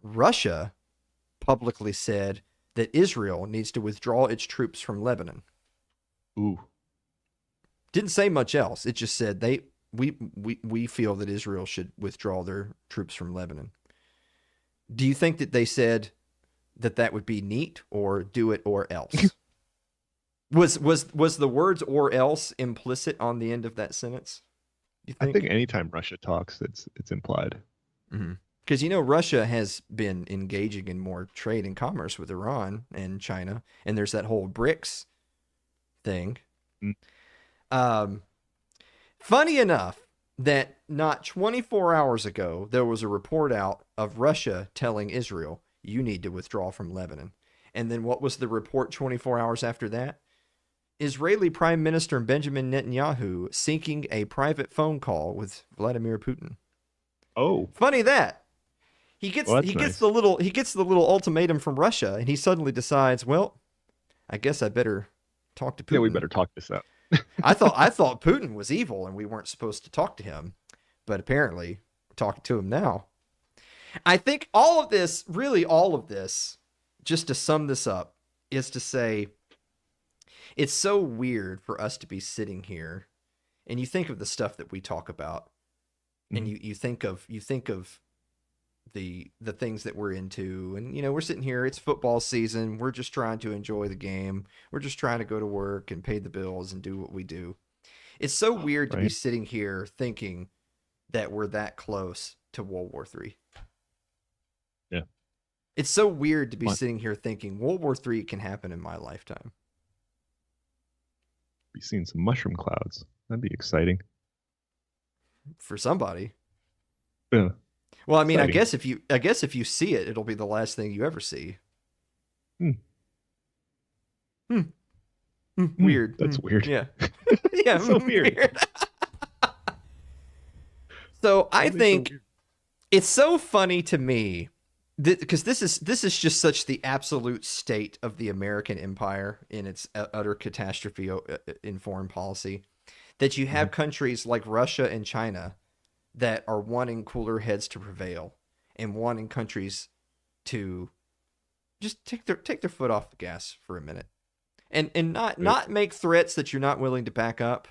Russia publicly said that Israel needs to withdraw its troops from Lebanon. Ooh. Didn't say much else. It just said we feel that Israel should withdraw their troops from Lebanon. Do you think that they said that would be neat, or do it or else? Was the words "or else" implicit on the end of that sentence? You think? I think anytime Russia talks, it's implied. Because Russia has been engaging in more trade and commerce with Iran and China, and there's that whole BRICS thing. Funny enough that not 24 hours ago, there was a report out of Russia telling Israel, you need to withdraw from Lebanon. And then what was the report 24 hours after that? Israeli Prime Minister Benjamin Netanyahu syncing a private phone call with Vladimir Putin. Oh, funny that. He gets the little ultimatum from Russia, and he suddenly decides, well, I guess I better talk to Putin. Yeah, we better talk this out. I thought Putin was evil and we weren't supposed to talk to him, but apparently we're talking to him now. I think all of this, just to sum this up, is to say it's so weird for us to be sitting here, and you think of the stuff that we talk about, and you think of the things that we're into, and we're sitting here, it's football season, we're just trying to enjoy the game, we're just trying to go to work and pay the bills and do what we do. It's so weird to be sitting here thinking that we're that close to World War III. Yeah. It's so weird to be sitting here thinking World War III can happen in my lifetime. Be seeing some mushroom clouds. That'd be exciting. For somebody. Yeah. Well, I mean, exciting. I guess if you see it, it'll be the last thing you ever see. Weird. That's weird. Yeah. Yeah. So weird. So I think it's so funny to me because this is just such the absolute state of the American empire in its utter catastrophe in foreign policy that you have countries like Russia and China that are wanting cooler heads to prevail and wanting countries to just take their foot off the gas for a minute and not make threats that you're not willing to back up,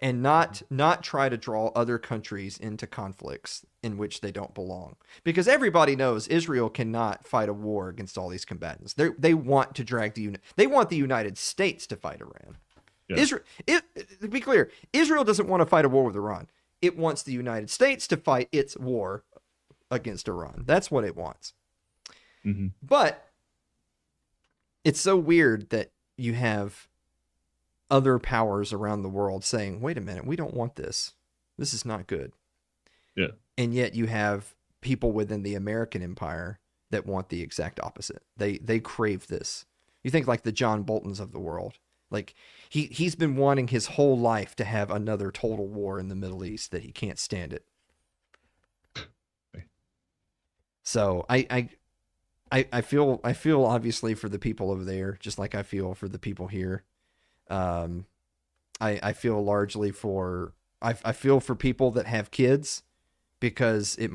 and not try to draw other countries into conflicts in which they don't belong. Because everybody knows Israel cannot fight a war against all these combatants. They want to drag they want the United States to fight Iran. Yeah. To be clear, Israel doesn't want to fight a war with Iran. It wants the United States to fight its war against Iran. That's what it wants. But it's so weird that you have other powers around the world saying, wait a minute, we don't want this. This is not good. Yeah. And yet you have people within the American empire that want the exact opposite. They crave this. You think like the John Boltons of the world. Like he's been wanting his whole life to have another total war in the Middle East that he can't stand it. So I feel obviously for the people over there, just like I feel for the people here. I feel largely for I feel for people that have kids, because it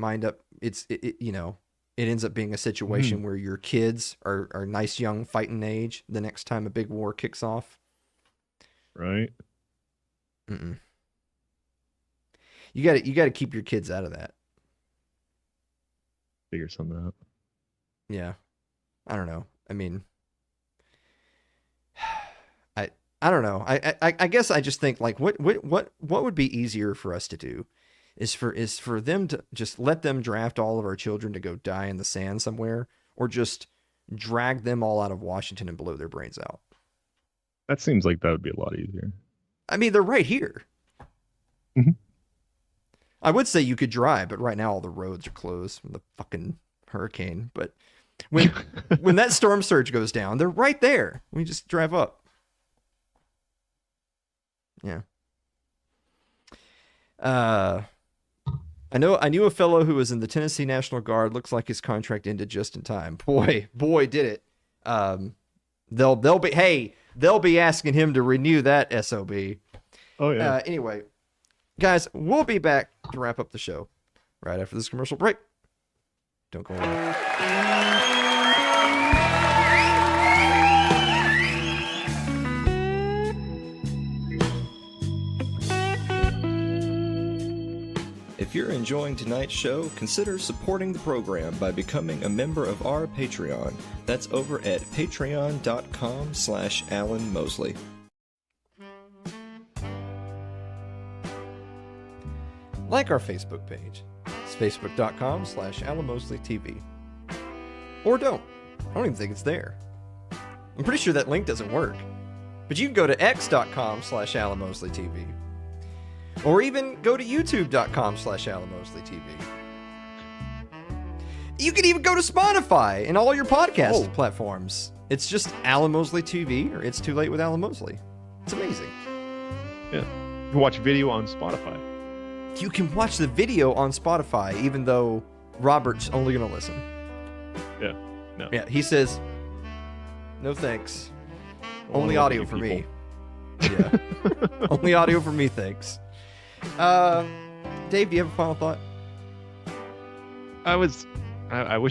ends up being a situation where your kids are nice young fighting age the next time a big war kicks off. Right. You got to keep your kids out of that. Figure something out. Yeah. I don't know. I mean, I don't know. I guess I just think like what would be easier for us to do is for them to just let them draft all of our children to go die in the sand somewhere, or just drag them all out of Washington and blow their brains out. That seems like that would be a lot easier. I mean, they're right here. Mm-hmm. I would say you could drive, but right now all the roads are closed from the fucking hurricane. But when that storm surge goes down, they're right there. We just drive up. Yeah. I knew a fellow who was in the Tennessee National Guard. Looks like his contract ended just in time. Boy, did it. They'll be asking him to renew that SOB. Oh yeah. Anyway, guys, we'll be back to wrap up the show right after this commercial break. Don't go away. If you're enjoying tonight's show, consider supporting the program by becoming a member of our Patreon. That's over at patreon.com/Alan Mosley. Like our Facebook page. It's facebook.com/Alan Mosley TV. Or don't. I don't even think it's there. I'm pretty sure that link doesn't work. But you can go to x.com/Alan Mosley TV. Or even go to youtube.com/Alan Mosley TV. You can even go to Spotify and all your podcast platforms. It's just Alan Mosley TV, or It's Too Late with Alan Mosley. It's amazing. Yeah. You can watch video on Spotify. You can watch the video on Spotify, even though Robert's only going to listen. Yeah. No. Yeah, he says, no thanks. Only Only audio for me. Yeah. Only audio for me, thanks. Dave, do you have a final thought? I wish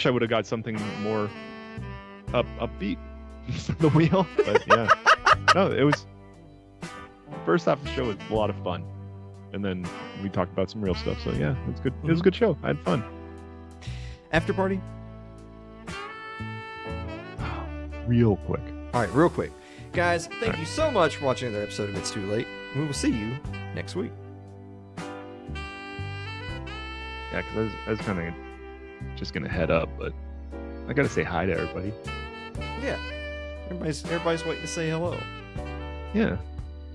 I would have got something more upbeat for the wheel, but yeah. No, it was first half of the show was a lot of fun, and then we talked about some real stuff. So yeah, it's good. It was a good show. I had fun. After party? Real quick. All right, real quick, guys. Thank you so much for watching another episode of It's Too Late. We will see you next week. Yeah, because I was kind of just gonna head up, but I gotta say hi to everybody. Yeah, everybody's waiting to say hello. Yeah,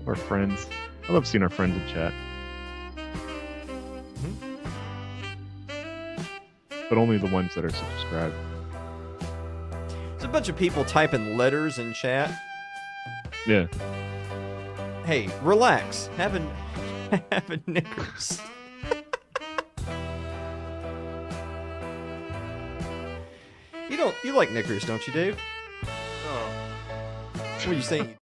our friends. I love seeing our friends in chat. But only the ones that are subscribed. There's a bunch of people typing letters in chat. Yeah. Hey, relax. Have a Knickers. You like Knickers, don't you, Dave? Oh. What are you saying?